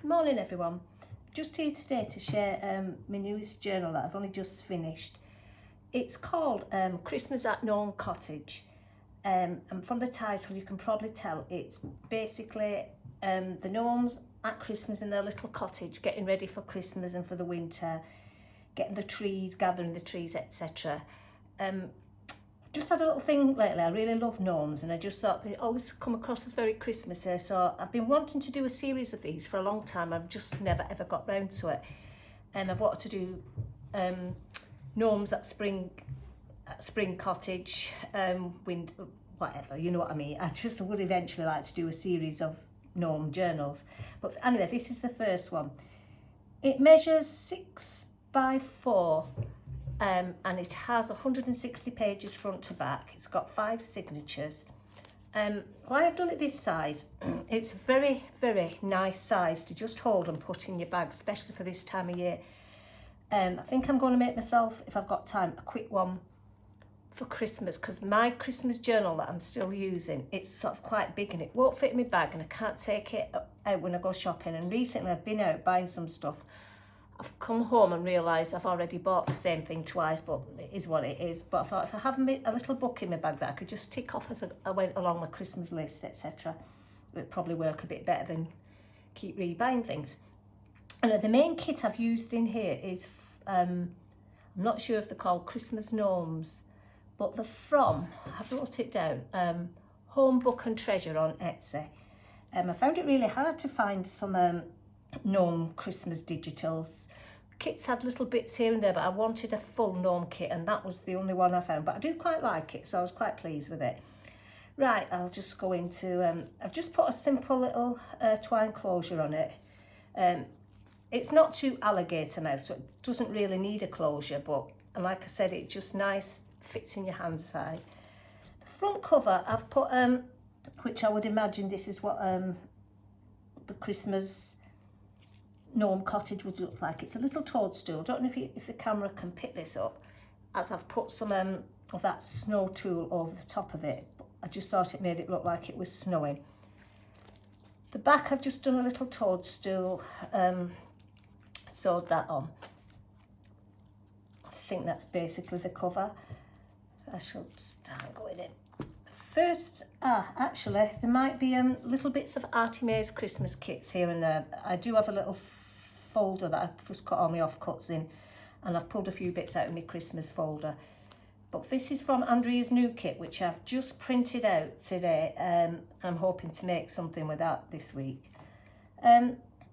Good morning everyone. Just here today to share my newest journal that I've only just finished. It's called Christmas at Gnome Cottage, and from the title you can probably tell it's basically the gnomes at Christmas in their little cottage, getting ready for Christmas and for the winter, getting the trees, gathering the trees, etc. Just had a little thing lately. I really love gnomes and I just thought they always come across as very Christmassy, so I've been wanting to do a series of these for a long time. I've just never ever got round to it, and I've wanted to do gnomes at spring cottage, wind, whatever, you know what I mean. I just would eventually like to do a series of gnome journals, but anyway, this is the first one. It measures 6 by 4. And it has 160 pages front to back. It's got 5 signatures. Why I've done it this size, it's a very, very nice size to just hold and put in your bag, especially for this time of year. I think I'm going to make myself, if I've got time, a quick one for Christmas, because my Christmas journal that I'm still using, it's sort of quite big and it won't fit in my bag and I can't take it out when I go shopping. And recently I've been out buying some stuff. I've come home and realised I've already bought the same thing twice, but it is what it is. But I thought if I have a little book in my bag that I could just tick off as I went along my Christmas list, etc., it would probably work a bit better than keep rebuying things. And the main kit I've used in here is, I'm not sure if they're called Christmas Gnomes, but they're from, I've wrote it down, Home Book and Treasure on Etsy. I found it really hard to find some gnome Christmas digitals. Kits had little bits here and there, but I wanted a full gnome kit and that was the only one I found, but I do quite like it, so I was quite pleased with it. Right, I'll just go into, I've just put a simple little twine closure on it. It's not too alligator mouth, so it doesn't really need a closure, but and like I said, it just nice, fits in your hand size. The front cover I've put, which I would imagine this is what the Christmas gnome cottage would look like. It's a little toadstool. Don't know if the camera can pick this up, as I've put some of that snow tulle over the top of it. I just thought it made it look like it was snowing. The back I've just done a little toadstool, sewed that on. I think that's basically the cover. I shall start going in. First, actually there might be little bits of Artie Mae's Christmas kits here and there. I do have a little folder that I've just cut all my offcuts in, and I've pulled a few bits out of my Christmas folder. But this is from Andrea's new kit, which I've just printed out today. I'm hoping to make something with that this week.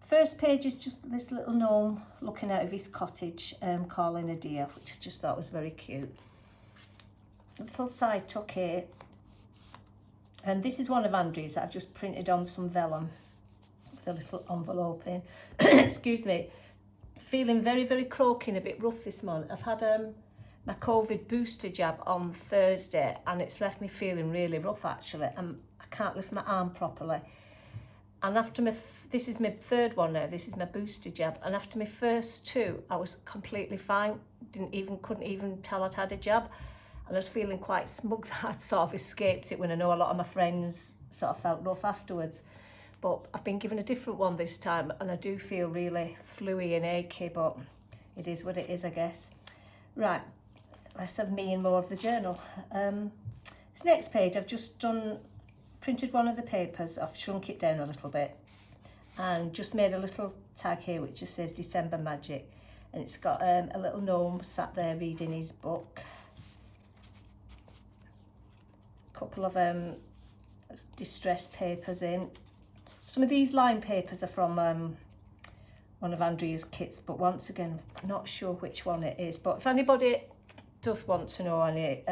First page is just this little gnome looking out of his cottage, calling a deer, which I just thought was very cute. A little side tuck here. And this is one of Andrea's that I've just printed on some vellum with a little envelope in. Excuse me. Feeling very, very croaky and a bit rough this morning. I've had my COVID booster jab on Thursday and it's left me feeling really rough actually. I can't lift my arm properly. And after this is my third one now, this is my booster jab. And after my first 2, I was completely fine. Couldn't even tell I'd had a jab. And I was feeling quite smug that I'd sort of escaped it, when I know a lot of my friends sort of felt rough afterwards. But I've been given a different one this time and I do feel really fluey and achy, but it is what it is, I guess. Right, less of me and more of the journal. This next page I've just printed one of the papers. I've shrunk it down a little bit and just made a little tag here which just says December Magic, and it's got a little gnome sat there reading his book. Couple of distressed papers in. Some of these line papers are from one of Andrea's kits, but once again I'm not sure which one it is. But if anybody does want to know any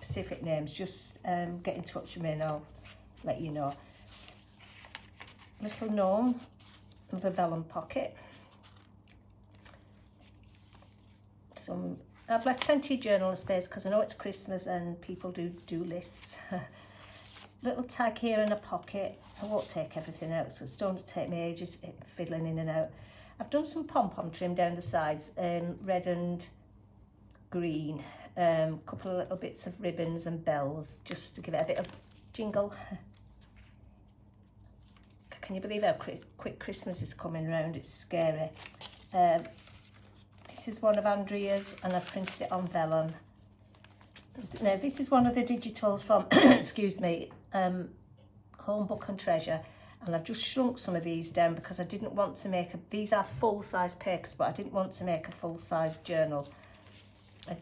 specific names, just get in touch with me and I'll let you know. Little gnome with a vellum pocket. I've left plenty of journal space because I know it's Christmas and people do lists. Little tag here in a pocket. I won't take everything out, so it's going to take me ages fiddling in and out. I've done some pom-pom trim down the sides, red and green. Couple of little bits of ribbons and bells just to give it a bit of jingle. can you believe how quick Christmas is coming round? It's scary. This is one of Andrea's, and I've printed it on vellum. Now this is one of the digitals from, excuse me, Home Book and Treasure, and I've just shrunk some of these down because I didn't want to make these are full-size papers, but I didn't want to make a full-size journal.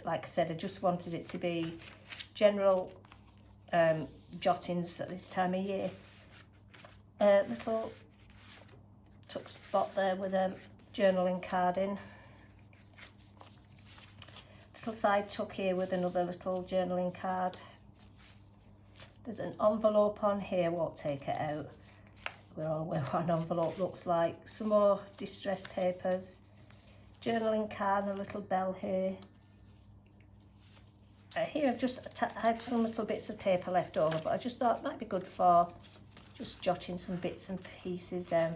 Like I said, I just wanted it to be general jottings at this time of year. Little tuck spot there with a journaling card in. Little side tuck here with another little journaling card. There's an envelope on here, won't take it out. We're all aware what an envelope looks like. Some more distress papers, journaling card and a little bell here. Here I've just had some little bits of paper left over, but I just thought it might be good for just jotting some bits and pieces down.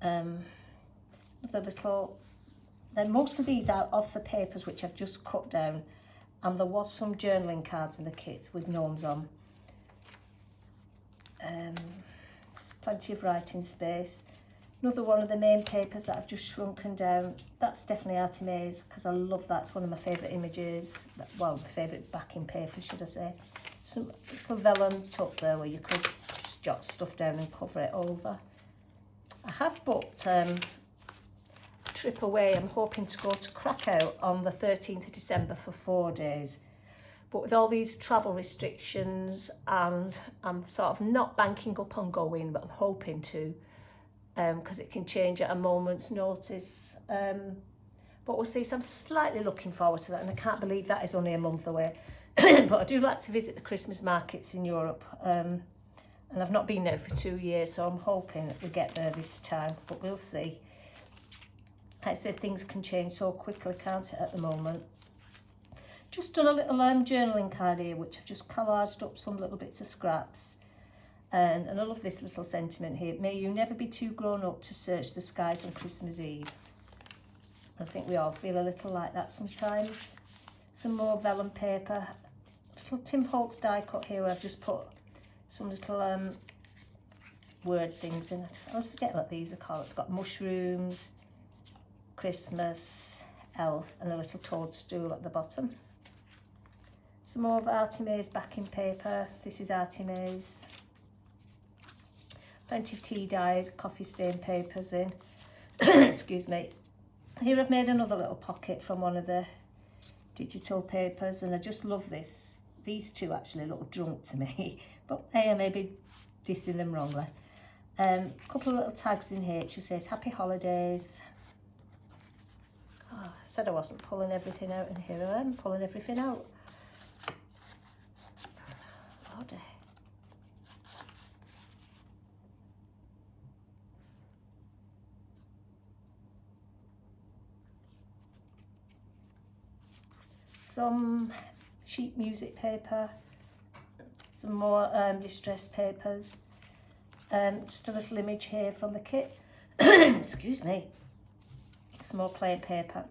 The little, then most of these are off the papers which I've just cut down, and there was some journaling cards in the kit with gnomes on. There's plenty of writing space. Another one of the main papers that I've just shrunken down. That's definitely Artemis because I love that. It's one of my favourite images. Well, my favourite backing paper, should I say. Some little vellum tuck there where you could just jot stuff down and cover it over. I have booked a trip away. I'm hoping to go to Krakow on the 13th of December for 4 days. But with all these travel restrictions, and I'm sort of not banking up on going, but I'm hoping to. Because it can change at a moment's notice, but we'll see. So I'm slightly looking forward to that, and I can't believe that is only a month away. But I do like to visit the Christmas markets in Europe, and I've not been there for 2 years, so I'm hoping that we get there this time, but we'll see. Like I said, things can change so quickly, can't it, at the moment. Just done a little journaling card here, which I've just collaged up some little bits of scraps. And I love this little sentiment here. May you never be too grown up to search the skies on Christmas Eve. I think we all feel a little like that sometimes. Some more vellum paper. Little Tim Holtz die cut here where I've just put some little word things in it. I always forget what these are called. It's got mushrooms, Christmas, elf, and a little toadstool at the bottom. Some more of Artemis backing paper. This is Artemis. Plenty of tea dyed, coffee stained papers in. Excuse me. Here I've made another little pocket from one of the digital papers, and I just love this. These two actually look drunk to me, but hey, I may be dissing them wrongly. A couple of little tags in here. It just says Happy Holidays. Oh, I said I wasn't pulling everything out, and here I am pulling everything out. Oh dear. Some sheet music paper, some more distress papers, just a little image here from the kit. Excuse me. Some more plain paper,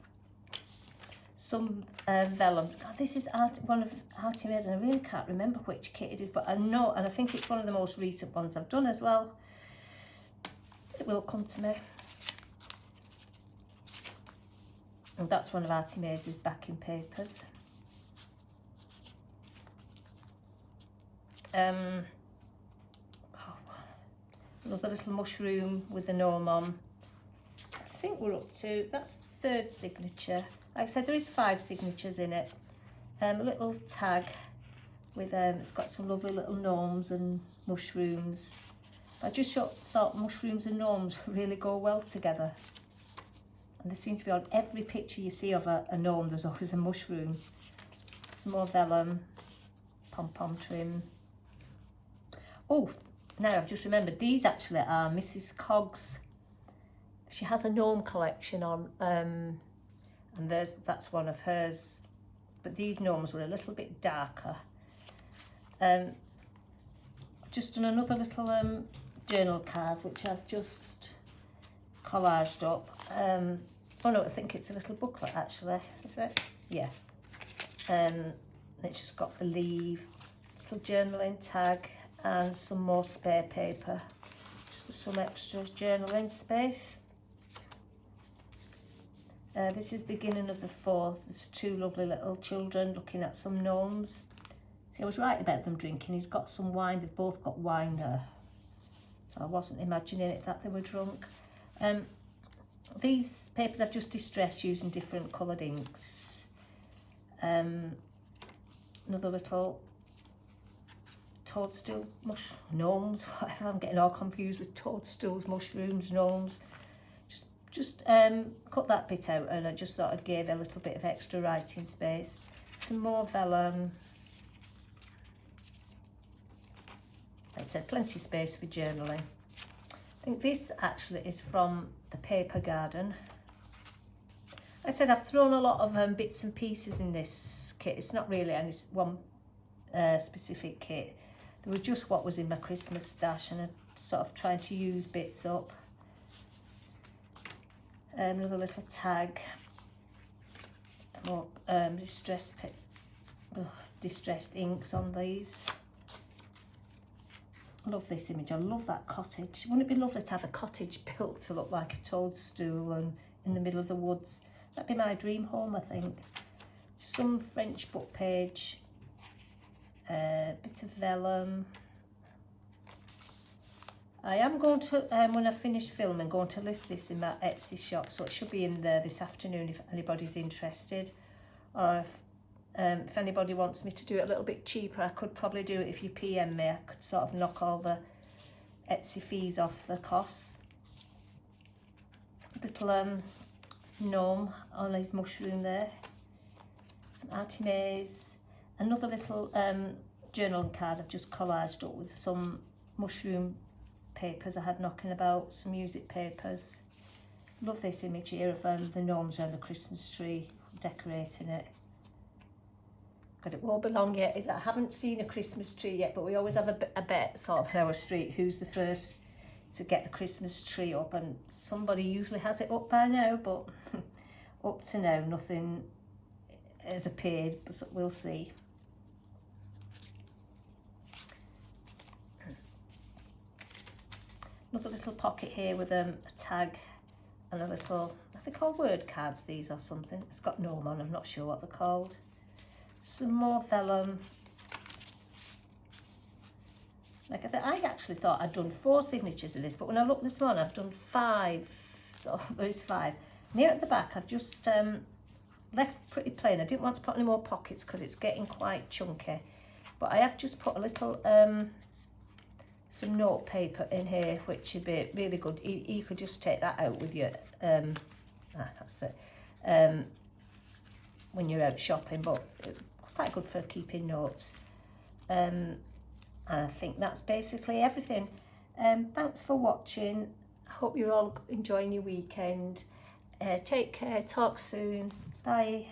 some vellum. God, this is one of Artemis, and I really can't remember which kit it is, but I know, and I think it's one of the most recent ones I've done as well. It will come to me. And that's one of Artemis's backing papers. Another little mushroom with the gnome on. I think we're up to, that's the 3rd signature. Like I said, there is 5 signatures in it. A little tag with, it's got some lovely little gnomes and mushrooms. I just thought mushrooms and gnomes really go well together. And they seem to be on every picture you see of a gnome, there's always a mushroom. Some more vellum, pom-pom trim. Oh, now I've just remembered, these actually are Mrs. Cogg's. She has a gnome collection on, and that's one of hers. But these gnomes were a little bit darker. I've just done another little journal card, which I've just collaged up. Oh no, I think it's a little booklet actually, is it? Yeah. It's just got the leaf, little journaling tag, and some more spare paper, just for some extra journaling space. This is beginning of the 4th. There's 2 lovely little children looking at some gnomes. See, I was right about them drinking. He's got some wine. They've both got wine there. I wasn't imagining it that they were drunk. These papers I've just distressed using different coloured inks. Another little toadstool, gnomes, whatever. I'm getting all confused with toadstools, mushrooms, gnomes. Just cut that bit out, and I just thought I'd give a little bit of extra writing space. Some more vellum. Like I said, plenty of space for journaling. I think this actually is from the paper garden. Like I said, I've thrown a lot of bits and pieces in this kit. It's not really any one specific kit. There was just what was in my Christmas stash, and I'm sort of trying to use bits up. Another little tag. Some more distressed inks on these. I love this image. I love that cottage. Wouldn't it be lovely to have a cottage built to look like a toadstool and in the middle of the woods? That'd be my dream home, I think. Some French book page, bit of vellum. I am going to, when I finish filming, going to list this in my Etsy shop, so it should be in there this afternoon if anybody's interested. Or if anybody wants me to do it a little bit cheaper, I could probably do it if you PM me. I could sort of knock all the Etsy fees off the cost. Little gnome on his mushroom there. Some Artemis. Another little journaling card I've just collaged up with some mushroom papers I had knocking about, some music papers. Love this image here of the gnomes around the Christmas tree decorating it. God, it won't be long yet. I haven't seen a Christmas tree yet, but we always have a bet sort of in our street who's the first to get the Christmas tree up, and somebody usually has it up by now, but up to now nothing has appeared, but we'll see. Another little pocket here with a tag and a little, I think they're called word cards these or something. It's got gnome on, I'm not sure what they're called. Some more vellum. Like I actually thought I'd done 4 signatures of this, but when I looked this morning I've done 5, so there is 5. And here at the back I've just left pretty plain. I didn't want to put any more pockets because it's getting quite chunky, but I have just put a little some note paper in here, which would be really good. You could just take that out with you. That's it. When you're out shopping, but it's quite good for keeping notes. I think that's basically everything. Thanks for watching. I hope you're all enjoying your weekend. Take care. Talk soon. Bye.